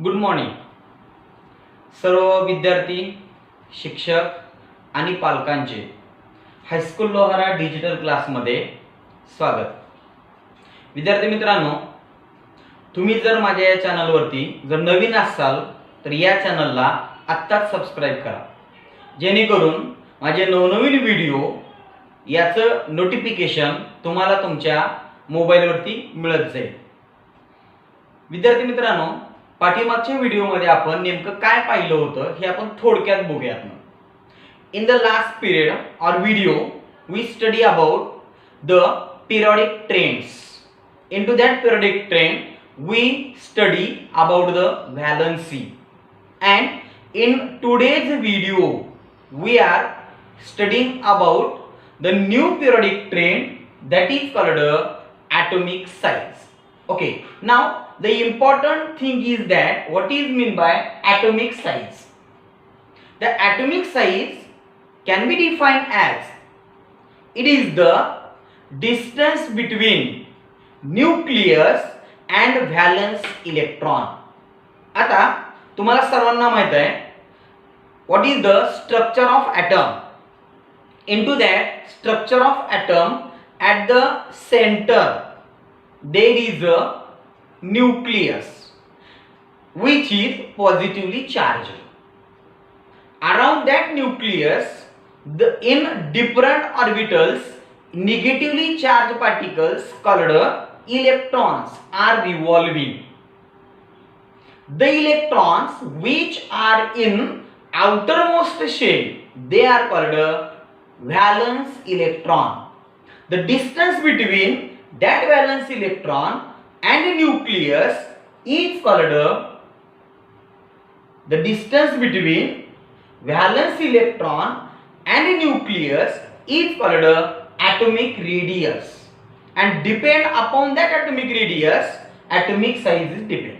Good morning सर्व विद्यार्थी, शिक्षक आणि पालकांचे हायस्कूल लोहारा डिजिटल क्लासमध्ये स्वागत. विद्यार्थी मित्रांनो, तुम्ही जर माझ्या या चॅनलवरती जर नवीन असाल तर या चॅनलला आत्ताच सबस्क्राईब करा, जेणेकरून माझे नवनवीन व्हिडिओ याचं नोटिफिकेशन तुम्हाला तुमच्या मोबाईलवरती मिळत जाईल. विद्यार्थी मित्रांनो, पाठीमागच्या व्हिडिओमध्ये आपण नेमकं काय पाहिलं होतं हे आपण थोडक्यात बघूयात. In the last period our video we study about the periodic trends. into that periodic trend we study about the valency, and in today's video we are studying about the new periodic trend that is called atomic size. Okay, now the important thing is that what is mean by atomic size. The atomic size can be defined as it is the distance between nucleus and valence electron. आता तुम्हाला सर्वांना माहित आहे what is the structure of atom. Into that structure of atom at the centre there is a nucleus which is positively charged. Around that nucleus, in different orbitals, negatively charged particles called electrons are revolving. The electrons which are in outermost shell, they are called valence electron. The distance between that valence electron and nucleus is called the distance between valence electron and nucleus is called atomic radius, and depend upon that atomic radius atomic size is depend.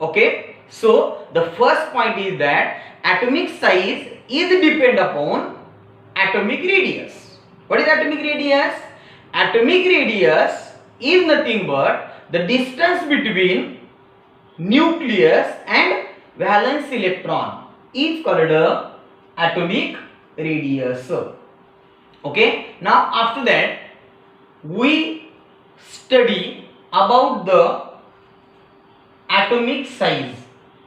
Okay, so the first point is that atomic size is depend upon atomic radius. What is atomic radius? Atomic radius is nothing but the distance between nucleus and valence electron is called atomic radius. Okay, now after that we study about the atomic size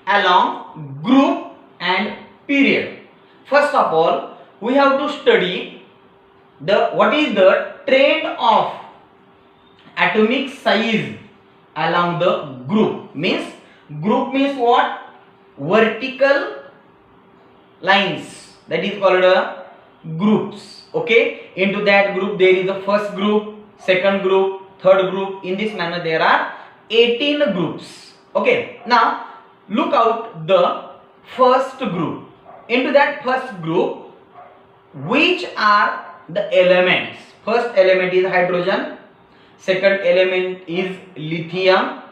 along group and period. First of all, we have to study the what is the trend of atomic size along the group. Group means what? Vertical lines, that is called groups. Okay, into that group there is the first group, second group, third group. In this manner there are 18 groups. Okay, now look out the first group. Into that first group, which are the elements? First element is hydrogen, second element is lithium,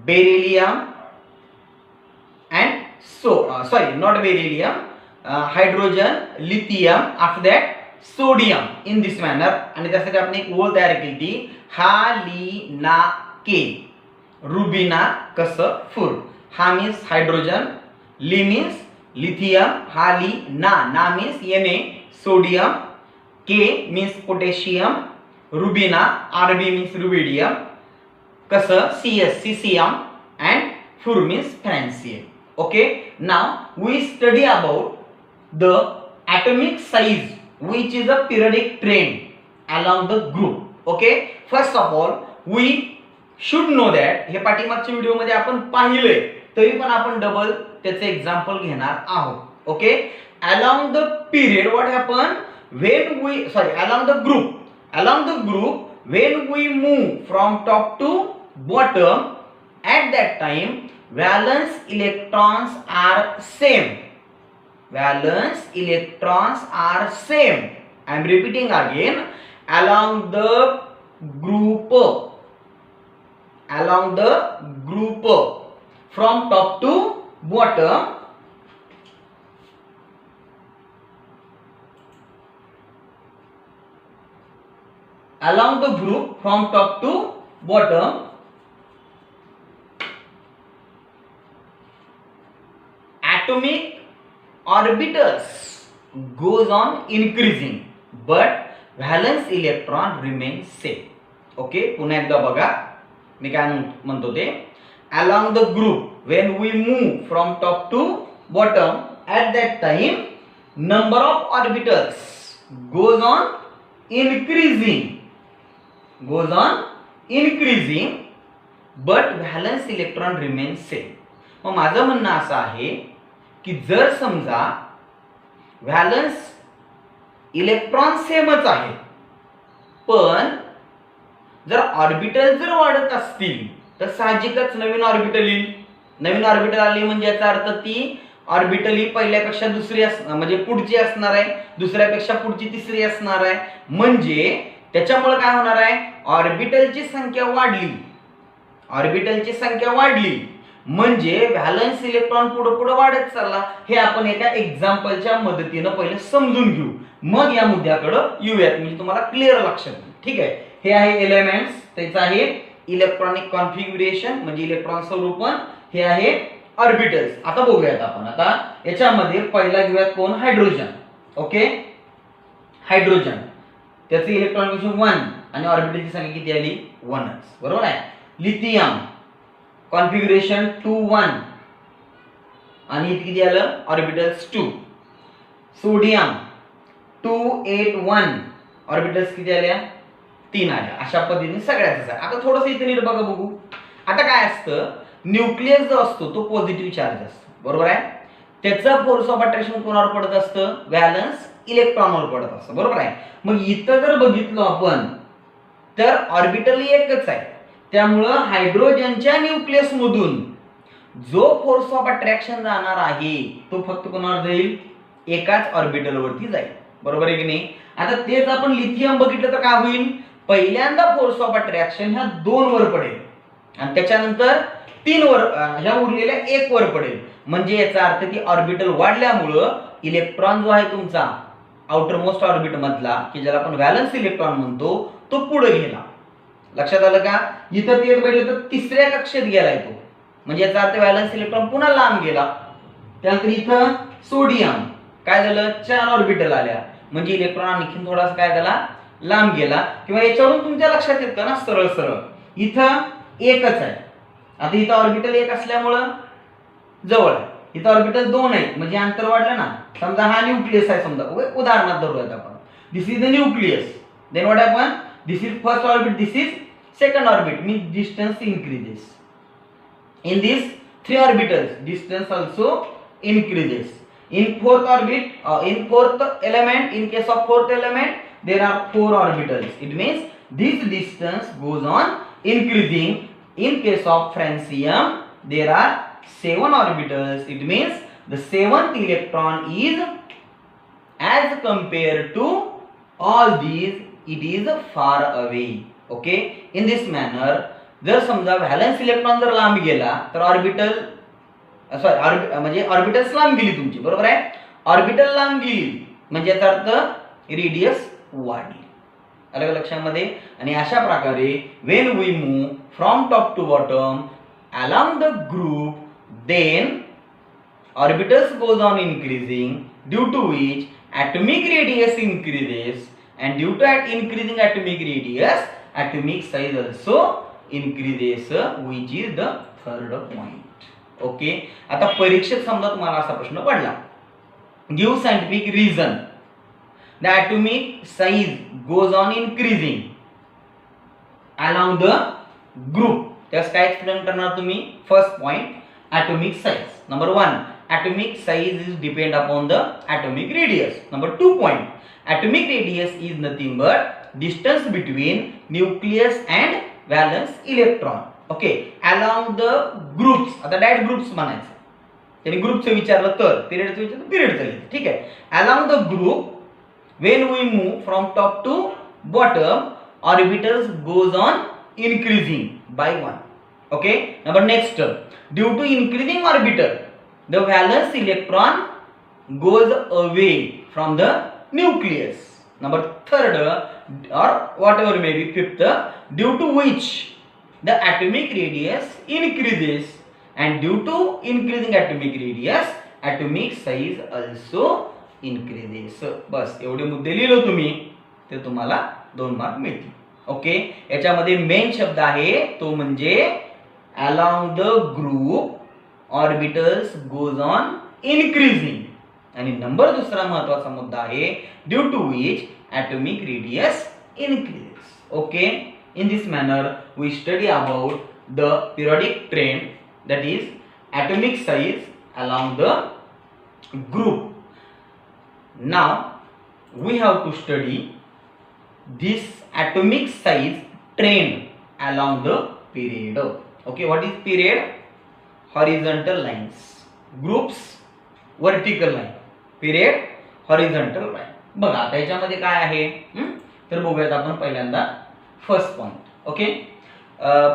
beryllium, and sorry, not beryllium, hydrogen, lithium, after that sodium. In this manner. आणि त्यासाठी आपण एक ओळ तयार केली ती हालिना के रुबिना कस फुर. हा मीन्स हायड्रोजन, ली मीन्स लिथियम, हाली ना मीन्स Na, सोडियम, के means potassium, Rubina Rb means rubidium, कस Cs caesium, and fur means francium. Okay, now we study about the atomic size which is a periodic trend along the group. Okay, first of all we should know that हे पाठीमागच्या video मध्ये आपण पाहिले तरी पण आपण double त्याचे example घेणार आहोत. Okay, along the period what happen when we along the group when we move from top to bottom, at that time valence electrons are same. Valence electrons are same. I am repeating again. Along the group from top to bottom, along the group from top to bottom atomic orbitals goes on increasing but valence electron remains same. Okay, पुन्हा एकदा बघा मी काय म्हणतो ते. along the group when we move from top to bottom at that time number of orbitals goes on increasing but valence electron remains same. मग माझं म्हणणं असं आहे की जर समजा व्हॅलन्स इलेक्ट्रॉन सेमच आहे पण जर ऑर्बिटल जर वाढत असतील तर साहजिकच नवीन ऑर्बिटल येईल. नवीन ऑर्बिटल आली म्हणजे याचा अर्थ ती ऑर्बिटल ही पहिल्यापेक्षा दुसरी म्हणजे पुढची असणार आहे, दुसऱ्यापेक्षा पुढची तिसरी असणार आहे. म्हणजे त्याच्यामुळे काय होणार आहे, ऑर्बिटलची संख्या वाढली म्हणजे व्हॅलन्स इलेक्ट्रॉन पुढे वाढत चालला. हे आपण एका एक्झाम्पलच्या मदतीने पहिले समजून घेऊ, मग या मुद्द्याकडे येऊयात, म्हणजे तुम्हाला क्लिअर लक्षात येईल. ठीक आहे, हे आहे एलिमेंट्स, त्याचं आहे इलेक्ट्रॉनिक कॉन्फिगरेशन म्हणजे इलेक्ट्रॉन स्वरूपन, हे आहे ऑर्बिटल्स. आता बघूयात आपण. आता याच्यामध्ये पहिला घेऊयात कोण, हायड्रोजन. ओके, हायड्रोजन त्याचं इलेक्ट्रॉन कॉन्फिगरेशन 1 आणि ऑर्बिटलची संख्या किती आली, 1च, बरोबर आहे. लिथियम कॉन्फिगरेशन 2 1 आणि इथे किती आलं, ऑर्बिटल्स 2. सोडियम 2 8 1 ऑर्बिटल्स किती आल्या, 3 आल्या. अशा पद्धतीने सगळ्याच आहे. आता थोडंसं इथे नीट बघा बघू. आता काय असतं, न्यूक्लियस जो असतो तो पॉझिटिव्ह चार्ज असतो, बरोबर आहे. त्याचं फोर्स ऑफ अट्रॅक्शन कोणावर पडत असतं, व्हॅलन्स इलेक्ट्रॉनवर पडत असतं, बरोबर आहे. मग इथं जर बघितलं आपण तर ऑर्बिटल एकच आहे, त्यामुळं हायड्रोजनच्या न्यूक्लियस मधून जो फोर्स ऑफ अट्रॅक्शन जाणार आहे तो फक्त कोणावर जाईल, एकाच ऑर्बिटल वरती जाईल, बरोबर आहे की नाही. आता तेच आपण लिथियम बघितलं तर काय होईल, पहिल्यांदा फोर्स ऑफ अट्रॅक्शन ह्या 2 वर पडेल आणि त्याच्यानंतर 3 वर, ह्या उरलेल्या 1 वर पडेल. म्हणजे याचा अर्थ की ऑर्बिटल वाढल्यामुळं इलेक्ट्रॉन जो आहे तुमचा आउटर मोस्ट ऑर्बिट मधला, की ज्याला आपण व्हॅलन्स इलेक्ट्रॉन म्हणतो, तो पुढे गेला. लक्षात आलं का. इथं तेच बघितलं तर तिसऱ्या कक्षेत गेलाय तो, म्हणजे याचा अर्थ व्हॅलन्स इलेक्ट्रॉन पुन्हा लांब गेला. त्यानंतर इथं सोडियम काय झालं, 4 ऑर्बिटल आल्या म्हणजे इलेक्ट्रॉन आणखीन थोडासा काय झाला, लांब गेला. किंवा याच्यावरून तुमच्या लक्षात येतं ना सरळ सरळ इथं एकच आहे. आता इथं ऑर्बिटल 1 असल्यामुळं जवळ आहे, इथं ऑर्बिटल 2 आहेत म्हणजे अंतर वाढलं ना. समजा हा न्यूक्लियस आहे, समजा उदाहरणार्थ धरूयात आपण, this is the nucleus, then what happen, this is first orbit, this is second orbit, means distance increases. In these 3 orbitals distance also increases. In fourth orbit, in fourth element, in case of fourth element there are 4 orbitals. It means this distance goes on increasing. In case of francium there are 7 orbitals. It means the 7th electron is, as compared to all these, it is far away. Okay, in this manner जर समजा valence electron जर लांब गेला तर orbital म्हणजे orbitals लांब गेली तुमची, बरोबर आहे. ऑर्बिटल लांब गेली म्हणजे याचा अर्थ रेडियस वाढली. अलग लक्षामध्ये. आणि अशा प्रकारे when we move from top to bottom along the group, then orbitals goes on increasing, due to which atomic radius increases, and due to increasing atomic radius atomic size also increases, which is the third point. Okay, आता परीक्षेत समजा तुम्हाला असा प्रश्न पडला, give scientific reason the atomic size goes on increasing along the group. त्यास काय explain करणार तुम्ही. First point, atomic size. Number 1, atomic size is depend upon the atomic radius. Number 2 point, atomic radius is nothing but distance between nucleus and valence electron. Okay, along the groups. आता direct groups म्हणायचं, त्यांनी ग्रुपचं विचारलं तर पिरियडचं विचारलं period चालेल. ठीक आहे. along the group when we move from top to bottom orbitals goes on increasing by 1. Okay, number next, due to increasing orbital the valence electron goes away from the nucleus. Number third, or whatever may be fifth, due to which the atomic radius increases, and due to increasing atomic radius atomic size also increases. बस एवढे मुद्दे लिहिलो तुम्ही ते तुम्हाला 2 mark मिळतील. Okay, याच्यामध्ये main शब्द आहे तो म्हणजे along the group orbitals goes on increasing. आणि नंबर दुसरा महत्वाचा मुद्दा आहे due to which atomic radius increases. Okay, in this manner we study about the periodic trend, that is atomic size along the group. Now we have to study this atomic size trend along the period. Okay, what is period? Horizontal lines, groups vertical line, period horizontal line. बघा आता याच्यामध्ये काय आहे तर बघूयात आपण पहिल्यांदा first point. Okay,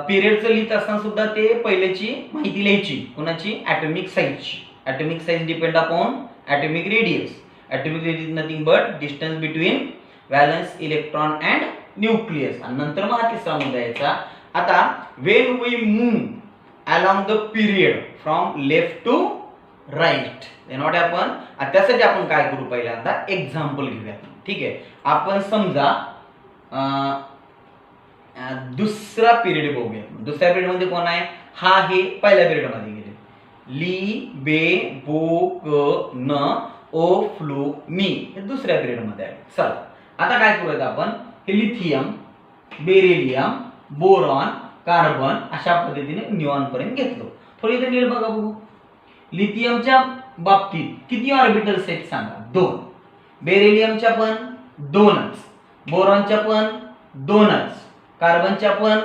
पिरियडचं लिहित असताना सुद्धा ते पहिल्याची माहिती लिहायची कोणाची ॲटॉमिक साईजची. Atomic size depend upon atomic radius. Atomic radius nothing but distance between valence electron and nucleus. आणि नंतर मग हा तिसरा मुद्दा यायचा. आता when we move along the period from left to right then what happen. त्यासाठी आपण काय करू पहिल्यांदा एक्झाम्पल घेऊया. ठीक आहे, आपण समजा दुसरा पिरियड बघूया. दुसऱ्या पिरियड मध्ये कोण आहे हा हे पहिल्या पिरियड मध्ये गेले. ली बे बो क न ओ फ्लू मी हे दुसऱ्या पिरियड मध्ये आहे. चला आता काय करूयात आपण हे लिथियम बेरिलियम बोरॉन कार्बन अशा पद्धतीने निऑन पर्यंत घेतलो. थोडी इथे नीट बघा बघू. लिथियमच्या बाबतीत किती ऑर्बिटल्स आहेत सांगा 2. बेरिलियमच्या पण 2च, बोरॉनच्या पण 2च, कार्बनच्या पण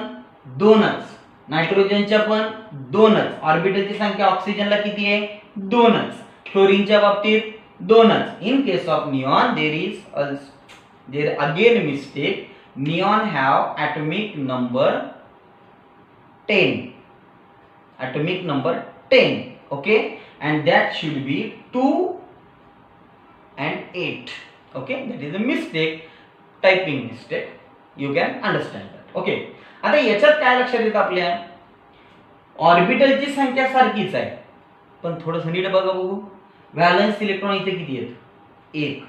2च, नायट्रोजनच्या पण 2च. ऑर्बिटलची संख्या ऑक्सिजनला किती आहे 2च. फ्लोरीनच्या बाबतीत 2च. In case of neon there again mistake. Neon have atomic number 10. Atomic number 10. Okay, and that should be 2 and 8. Okay, that is a mistake, typing mistake. You can understand that. Okay, आता याच्यात काय लक्षात येतं आपल्या ऑर्बिटलची संख्या सारखीच आहे पण थोडंसं नीट बघा बघू. व्हॅलन्स इलेक्ट्रॉन इथे किती आहेत 1,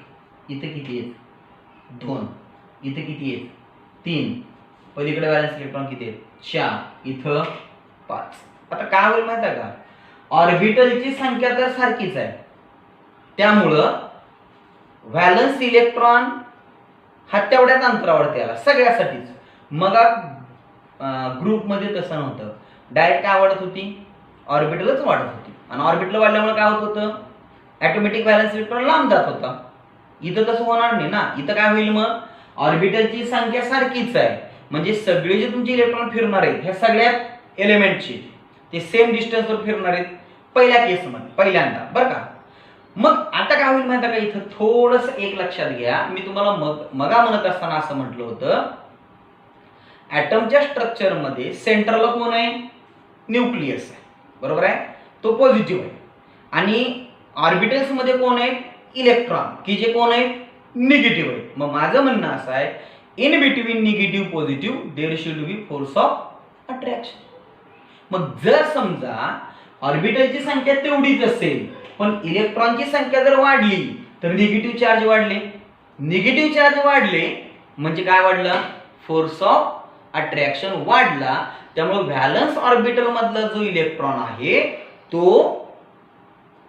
इथे किती आहेत 2, इथे किती आहेत 3, पलीकडे व्हॅलन्स इलेक्ट्रॉन किती आहेत 4, इथं 5. आता काय होईल माहिती आहे का ऑर्बिटलची संख्या तर सारखीच आहे त्यामुळं व्हॅलन्स इलेक्ट्रॉन हा तेवढ्याच अंतरावरती आला सगळ्यासाठीच. मग ग्रुपमध्ये तसं नव्हतं. डायरेक्ट काय वाढत होती ऑर्बिटलच वाढत होती आणि ऑर्बिटल वाढल्यामुळे काय होत होतं ॲटोमॅटिक व्हॅलन्स इलेक्ट्रॉन लांब जात होता. इथं तसं होणार नाही ना. इथं काय होईल मग ऑर्बिटलची संख्या सारखीच आहे म्हणजे सगळे जे तुमचे इलेक्ट्रॉन फिरणार आहेत ह्या सगळ्या एलिमेंटची ते सेम डिस्टन्सवर फिरणार आहेत पहिल्या केसमध्ये पहिल्यांदा बरं का. मग आता काय होईल माहिती का इथं थोडंसं एक लक्षात घ्या. मी तुम्हाला मगा म्हणत असताना असं म्हटलं होतं ॲटमच्या स्ट्रक्चरमध्ये सेंटरला कोण आहे न्यूक्लियस आहे बरोबर आहे तो पॉझिटिव्ह आहे आणि ऑर्बिटल्स मध्ये कोण आहे इलेक्ट्रॉन की जे कोण आहे निगेटिव्ह आहे. मग माझं म्हणणं असं आहे in between negative positive there should be force of attraction. मग जर समजा ऑर्बिटलची संख्या तेवढीच असेल पण इलेक्ट्रॉनची संख्या जर वाढली तर निगेटिव्ह चार्ज वाढले. निगेटिव्ह चार्ज वाढले म्हणजे काय वाढलं फोर्स ऑफ अट्रॅक्शन वाढला. त्यामुळे व्हॅलन्स ऑर्बिटल मधला जो इलेक्ट्रॉन आहे तो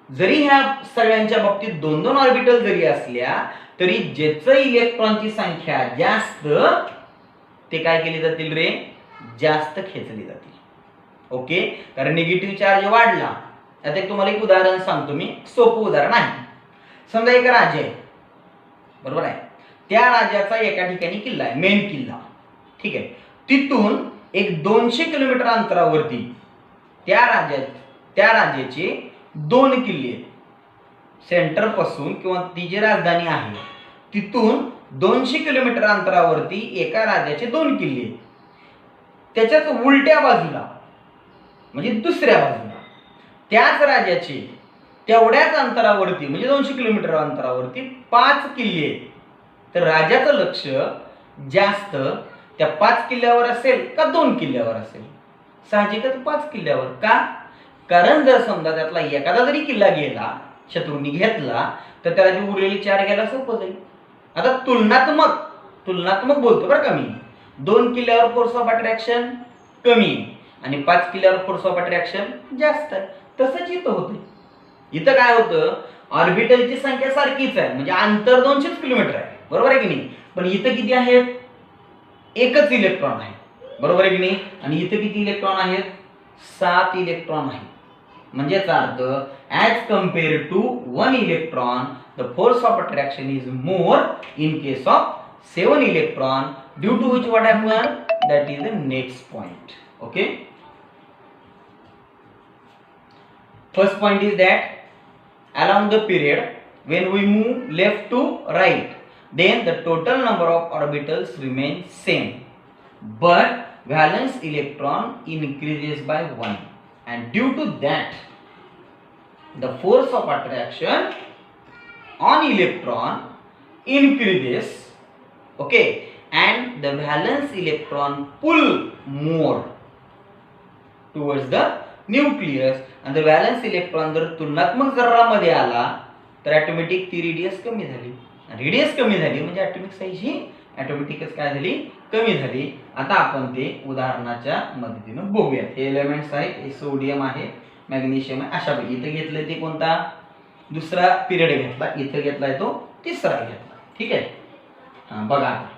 जरी ह्या सगळ्यांच्या बाबतीत 2-2 ऑर्बिटल जरी असल्या तरी ज्याचं इलेक्ट्रॉनची संख्या जास्त ते काय केली जातील रे जास्त खेचली जातील. ओके, कारण निगेटिव्ह चार्ज वाढला. आता तुम्हाला एक उदाहरण सांगतो मी सोपं उदाहरण आहे. समजा एक राजा आहे बरोबर आहे त्या राजाचा एका ठिकाणी किल्ला आहे मेन किल्ला ठीक आहे. तिथून एक 200 किलोमीटर अंतरावरती त्या राजाचे 2 किल्ले सेंटर पासून किंवा ती जी राजधानी आहे तिथून 200 किलोमीटर अंतरावरती एका राजाचे 2 किल्ले. त्याच्याच उलट्या बाजूला म्हणजे दुसऱ्या बाजूला त्याच राजाचे तेवढ्याच अंतरावरती म्हणजे 200 किलोमीटर अंतरावरती 5 किल्ले. तर राजाचं लक्ष जास्त त्या 5 किल्ल्यावर असेल का 2 किल्ल्यावर असेल साहजिकच 5 किल्ल्यावर. का कारण जर समजा त्यातला एखादा जरी किल्ला गेला शत्रूंनी घेतला तर त्याला जी उरलेली 4 घ्यायला सोपं जाईल. आता तुलनात्मक बोलतो बरं का मी. 2 किल्ल्यावर फोर्स ऑफ अट्रॅक्शन कमी आहे आणि 5 किल्ल्यावर फोर्स ऑफ अट्रॅक्शन जास्त आहे. तसंच इथं होतं. इथं काय होतं, ऑर्बिटलची संख्या सारखीच आहे, म्हणजे अंतर 200 किलोमीटर आहे, बरोबर आहे की नाही. पण इथं किती आहेत, एकच इलेक्ट्रॉन आहे, बरोबर आहे की नाही. आणि इथं किती इलेक्ट्रॉन आहेत, 7 इलेक्ट्रॉन आहेत. म्हणजे याचा अर्थ as compare to 1 electron the force of attraction is more in case of 7 electron, due to which what happen, that is the next point. Okay, first point is that along the period when we move left to right, then the total number of orbitals remains same, but valence electron increases by 1, and due to that the force of attraction on electron increases. Okay, and the valence electron pull more towards the nucleus. आणि जर valence electron जर तुलनात्मक जर्रामध्ये आला तर automatic ती radius कमी झाली. Radius कमी झाली म्हणजे ऑटोमिक साईज ही ऑटोमॅटिकच काय झाली, कमी झाली. आता आपण ते उदाहरणाच्या मदतीने बघूया. हे एलिमेंट्स आहेत, हे सोडियम आहे, मॅग्नेशियम आहे. अशा इथे घेतलंय ते कोणता, दुसरा पिरियड घेतला, इथे घेतलाय तो तिसरा घेतला. ठीक आहे, बघा आता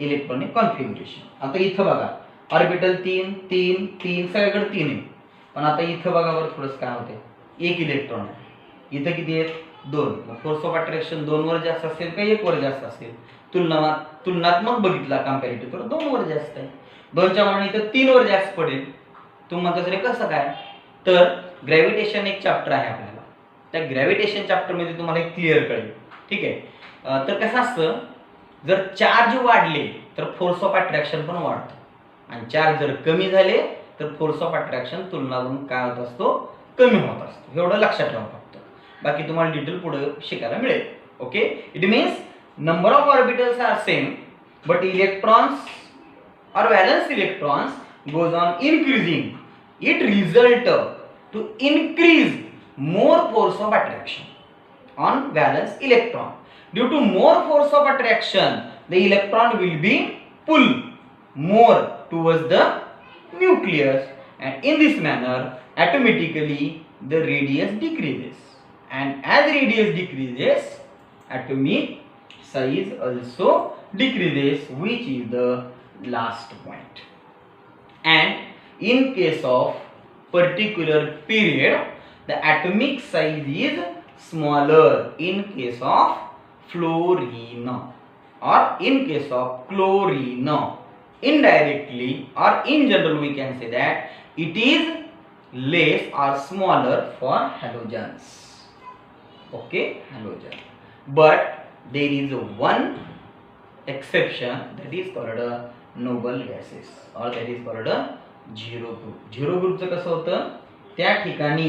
इलेक्ट्रॉनिक कॉन्फिगरेशन. आता इथं बघा ऑर्बिटल 3 3 3 सगळीकडे 3 आहे. पण आता इथं बघा बरं थोडंसं काय होते, 1 इलेक्ट्रॉन आहे, इथं किती आहेत, 2. फोर्स ऑफ अट्रॅक्शन 2 वर जास्त असेल का 1 वर जास्त असेल, तुलनात्मक बघितला कंपॅरेटिव्ह तर 2 वर जास्त आहे. 2च्या मानाने इथं 3 वर जास्त पडेल. तुम्ही म्हणता रे कसं काय, तर ग्रॅव्हिटेशन एक चॅप्टर आहे आपल्याला, त्या ग्रॅव्हिटेशन चॅप्टर मध्ये तुम्हाला एक क्लिअर कळेल. ठीक आहे, तर कसं असतं, जर चार्ज वाढले तर फोर्स ऑफ अट्रॅक्शन पण वाढतो, आणि चार्ज जर कमी झाले तर फोर्स ऑफ अट्रॅक्शन तुलनावरून काय होत असतो, कमी होत असतो. एवढं लक्षात ठेवा फक्त, बाकी तुम्हाला डिटेल पुढे शिकायला मिळेल. Okay, it means number of orbitals are same but electrons or valence electrons goes on increasing, it result to increase more force of attraction on valence electron. Due to more force of attraction, the electron will be pulled more towards the nucleus, and in this manner automatically the radius decreases, and as radius decreases atomic size also decreases, which is the last point. And in case of particular period the atomic size is smaller in case of fluorine or in case of chlorine. Indirectly or in general we can say that it is less or smaller for halogens. Okay, halogen. But there is one exception, that is called a noble gases or that is called a zero group. Zero group चं कसं होतं, त्या ठिकाणी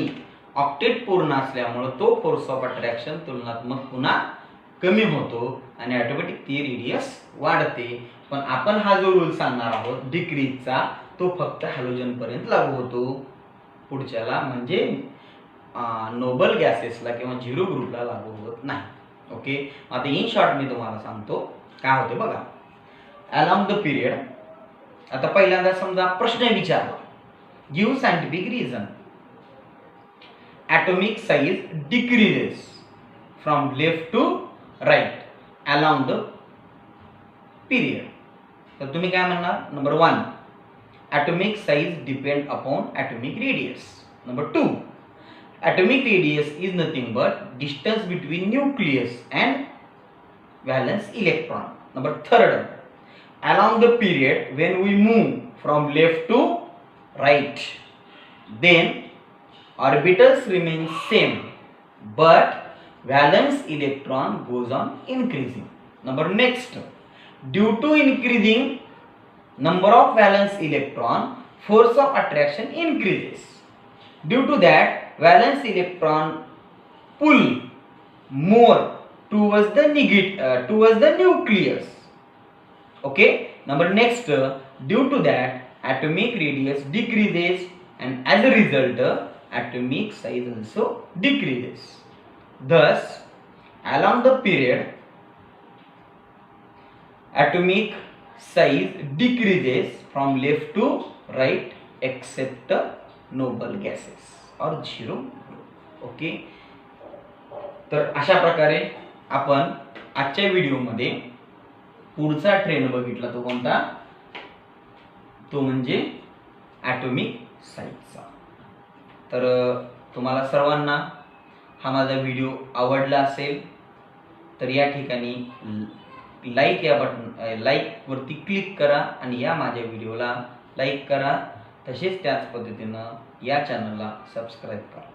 octet पूर्ण असल्यामुळे तो force of attraction तुलनात्मक पुन्हा कमी होतो आणि ऑटोमॅटिक ती रेडियस वाढते. पण आपण हा जो रूल सांगणार आहोत डिक्रीजचा, तो फक्त हॅलोजन पर्यंत लागू होतो, पुढच्याला म्हणजे नोबल गॅसेसला किंवा झिरो ग्रुपला लागू होत नाही. ओके, आता इन शॉर्ट मी तुम्हाला सांगतो काय होते बघा. अलॉंग द पिरियड, आता पहिल्यांदा समजा प्रश्न विचारला, give scientific reason. atomic size decreases from left to right along the period. तर तुम्ही काय म्हणणार, number 1 atomic size depend upon atomic radius. Number 2 atomic radius is nothing but distance between nucleus and valence electron. Number 3 along the period when we move from left to right, then orbitals remain same but valence electron goes on increasing. Number next, due to increasing number of valence electron, force of attraction increases. Due to that, valence electron pull more towards the nucleus. Okay, number next, due to that atomic radius decreases and as a result atomic size also decreases. Thus, along the period, atomic size decreases from left to right except noble gases or zero. Okay, तर अशा प्रकारे आपण आजच्या व्हिडिओमध्ये पुढचा trend बघितला. तो कोणता? तो म्हणजे ॲटॉमिक साईजचा. तर तुम्हाला सर्वांना हा माझा व्हिडिओ आवडला असेल तर या ठिकाणी लाईक वरती क्लिक करा आणि या माझ्या व्हिडिओला लाईक करा. तसेच त्याच पद्धतीनं या चॅनलला सबस्क्राईब करा.